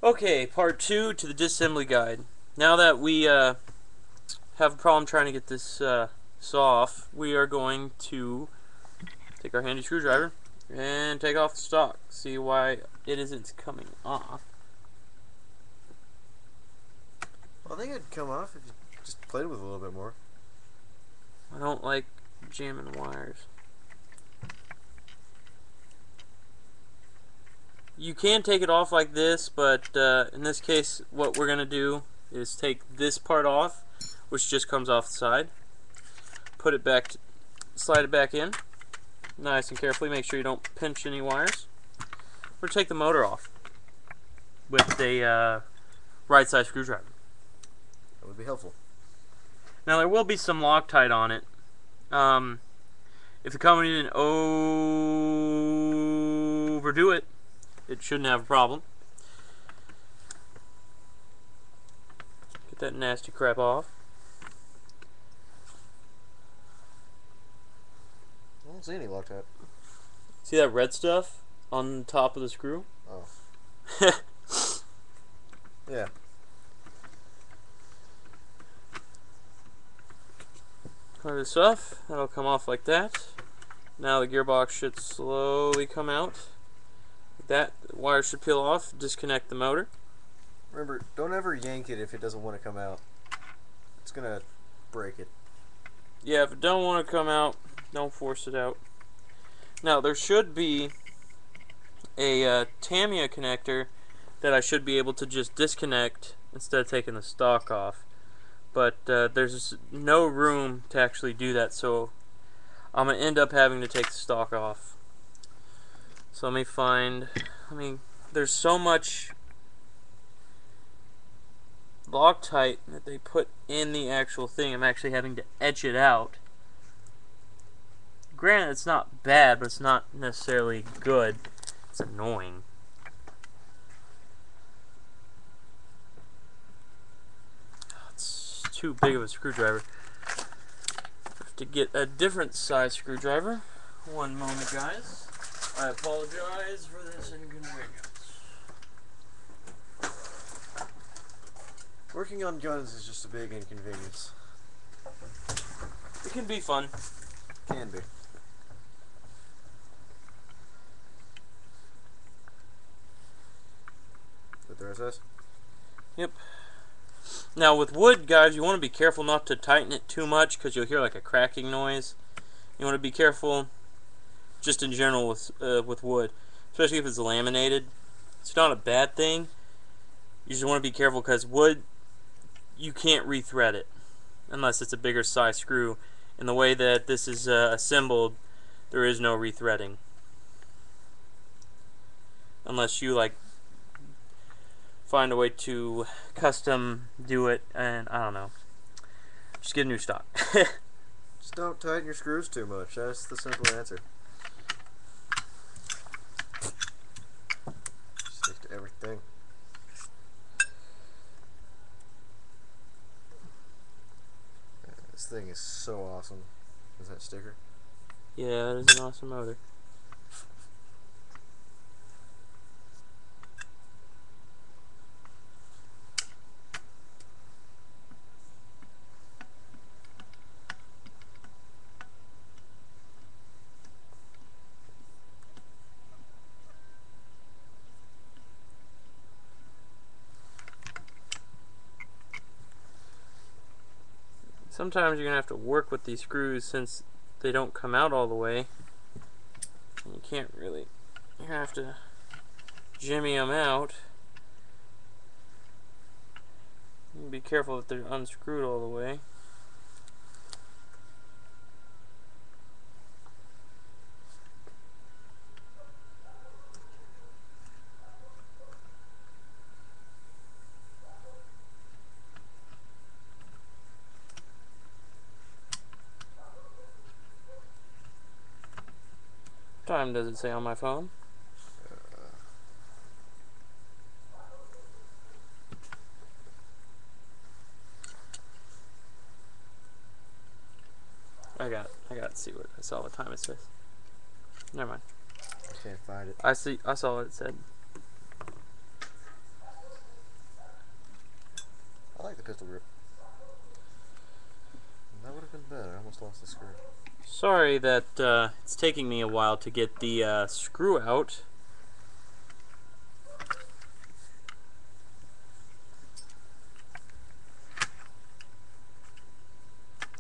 Okay, part 2 to the disassembly guide. Now that we have a problem trying to get this saw off, we are going to take our handy screwdriver and take off the stock. See why it isn't coming off. Well, I think it'd come off if you just played with it a little bit more. I don't like jamming wires. You can take it off like this, but in this case what we're going to do is take this part off, which just comes off the side, put it back, slide it back in nice and carefully, make sure you don't pinch any wires. Or take the motor off with a right side screwdriver. That would be helpful. Now there will be some Loctite on it. If the company didn't overdo it, it shouldn't have a problem. Get that nasty crap off. I don't see any Loctite. See that red stuff on top of the screw? Oh. Yeah. Cover this off. That'll come off like that. Now the gearbox should slowly come out. Like that. The wire should peel off. Disconnect the motor. Remember, don't ever yank it if it doesn't want to come out. It's gonna break it. Yeah, if it don't want to come out, don't force it out. Now there should be a Tamiya connector that I should be able to just disconnect instead of taking the stock off. But there's no room to actually do that, so I'm going to end up having to take the stock off. So let me find, there's so much Loctite that they put in the actual thing, I'm actually having to etch it out. Granted, it's not bad, but it's not necessarily good. It's annoying. It's too big of a screwdriver. I have to get a different size screwdriver. One moment, guys. I apologize for this inconvenience. Working on guns is just a big inconvenience. It can be fun. Can be. With the RSS? Yep. Now with wood, guys, you want to be careful not to tighten it too much because you'll hear like a cracking noise. You want to be careful just in general with wood, especially if it's laminated. It's not a bad thing. You just want to be careful because wood, you can't rethread it unless it's a bigger size screw. In the way that this is assembled, there is no rethreading unless you like find a way to custom do it, and I don't know. Just get a new stock. Just don't tighten your screws too much. That's the simple answer. Stick to everything. This thing is so awesome. Is that sticker? Yeah, that is an awesome motor. Sometimes you're going to have to work with these screws since they don't come out all the way. And you can't really, you're going to have to jimmy them out. And be careful that they're unscrewed all the way. What time does it say on my phone? I got to see what I saw what time it says. Never mind. I can't find it. I saw what it said. pistol grip. That would have been better. I almost lost the screw. Sorry that it's taking me a while to get the screw out.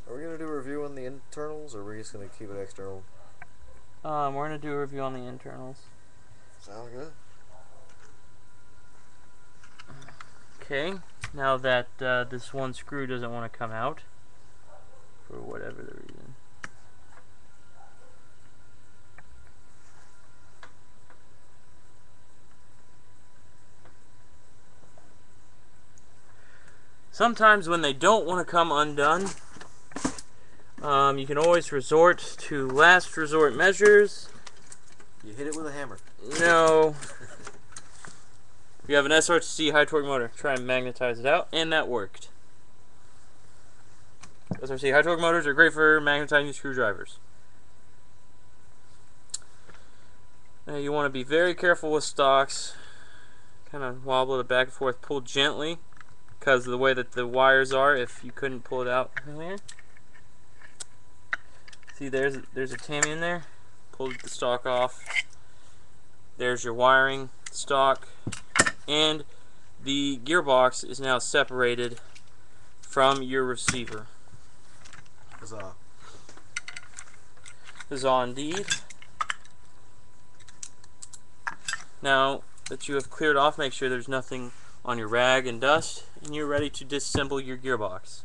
Are we going to do a review on the internals, or are we just going to keep it external? We're going to do a review on the internals. Sound good. Okay, now that this one screw doesn't want to come out, for whatever the reason. Sometimes when they don't want to come undone, you can always resort to last resort measures. You hit it with a hammer. No. You have an SRC high torque motor. Try and magnetize it out, and that worked. SRC high torque motors are great for magnetizing screwdrivers. Now you want to be very careful with stocks. Kind of wobble it back and forth. Pull gently, because of the way that the wires are. If you couldn't pull it out here, see there's a tammy in there. Pull the stock off. There's your wiring stock. And the gearbox is now separated from your receiver. Huzzah. Huzzah indeed. Now that you have cleared off, make sure there's nothing on your rag and dust, and you're ready to disassemble your gearbox.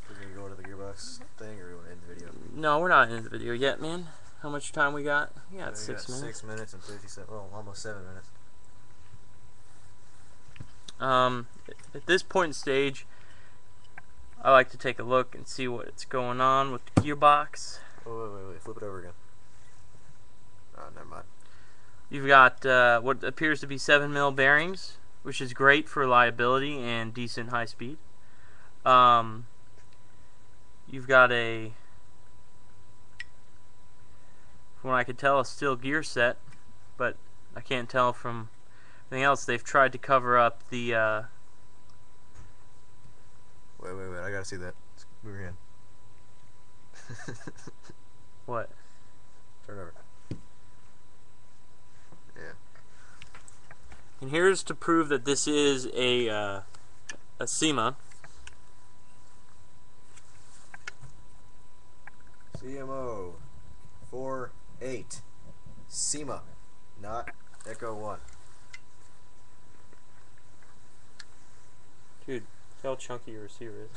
We're going to go to the gearbox thing, or are we going to end the video? No, we're not in the video yet, man. How much time we got? We got 6 minutes. 6 minutes and 57, well, almost 7 minutes. At this point in stage, I like to take a look and see what's going on with the gearbox. Oh, wait, flip it over again. Oh, never mind. You've got what appears to be 7mm bearings, which is great for reliability and decent high speed. You've got a, from what I could tell, a steel gear set, but I can't tell from anything else. They've tried to cover up the Wait, I gotta see that. Move your hand. what? Turn over. Yeah. And here's to prove that this is a SEMA. CMO 48 SEMA, not Echo 1. Dude, see how chunky your receiver is.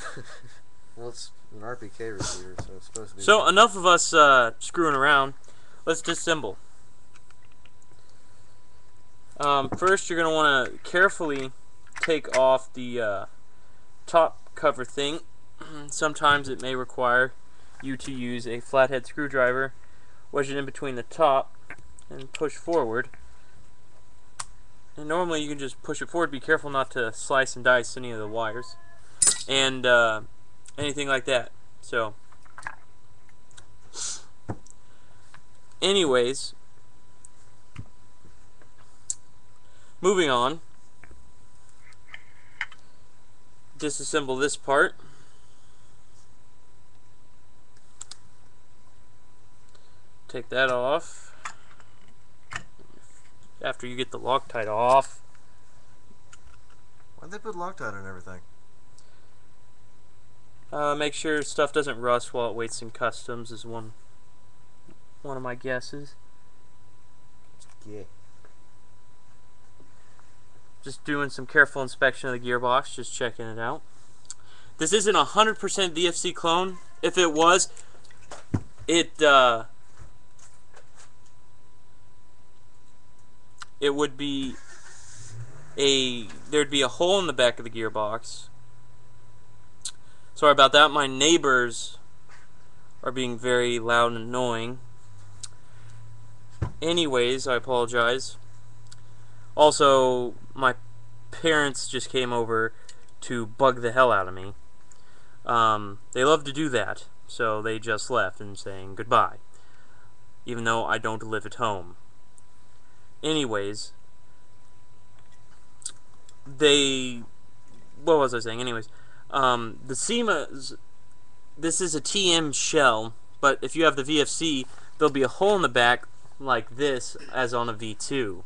Well, it's an RPK receiver, so it's supposed to be. So enough of us screwing around. Let's disassemble. First, you're going to want to carefully take off the top cover thing. Sometimes it may require you to use a flathead screwdriver, wedge it in between the top, and push forward. And normally you can just push it forward. Be careful not to slice and dice any of the wires and anything like that. So, anyways, moving on. Disassemble this part. Take that off. After you get the Loctite off. Why'd they put Loctite on everything? Make sure stuff doesn't rust while it waits in customs is one of my guesses. Yeah. Just doing some careful inspection of the gearbox, just checking it out. This isn't a 100% VFC clone. If it was, it would be there'd be a hole in the back of the gearbox. Sorry about that. My neighbors are being very loud and annoying. Anyways, I apologize. Also, my parents just came over to bug the hell out of me. They love to do that, so they just left and saying goodbye, even though I don't live at home. Anyways, they what was I saying? Anyways, the SEMA, this is a TM shell, but if you have the VFC, there'll be a hole in the back like this, as on a V2.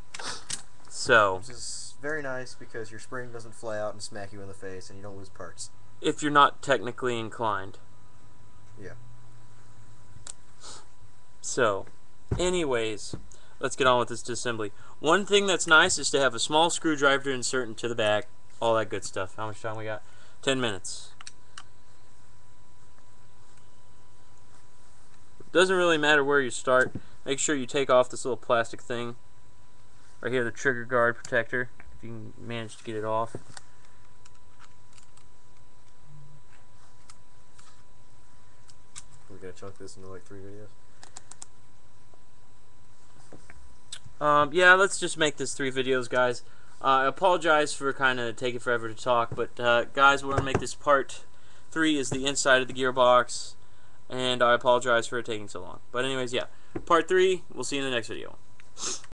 So, which is very nice because your spring doesn't fly out and smack you in the face, and you don't lose parts. if you're not technically inclined. Yeah. So, anyways, let's get on with this disassembly. One thing that's nice is to have a small screwdriver to insert into the back. All that good stuff. How much time we got? 10 minutes. Doesn't really matter where you start. Make sure you take off this little plastic thing. Right here, the trigger guard protector. If you can manage to get it off. We're gonna chunk this into like 3 videos. Yeah, let's just make this 3 videos, guys. I apologize for kind of taking forever to talk, but guys, we're going to make this part 3 is the inside of the gearbox, and I apologize for it taking so long. But anyways, yeah, part 3, we'll see you in the next video.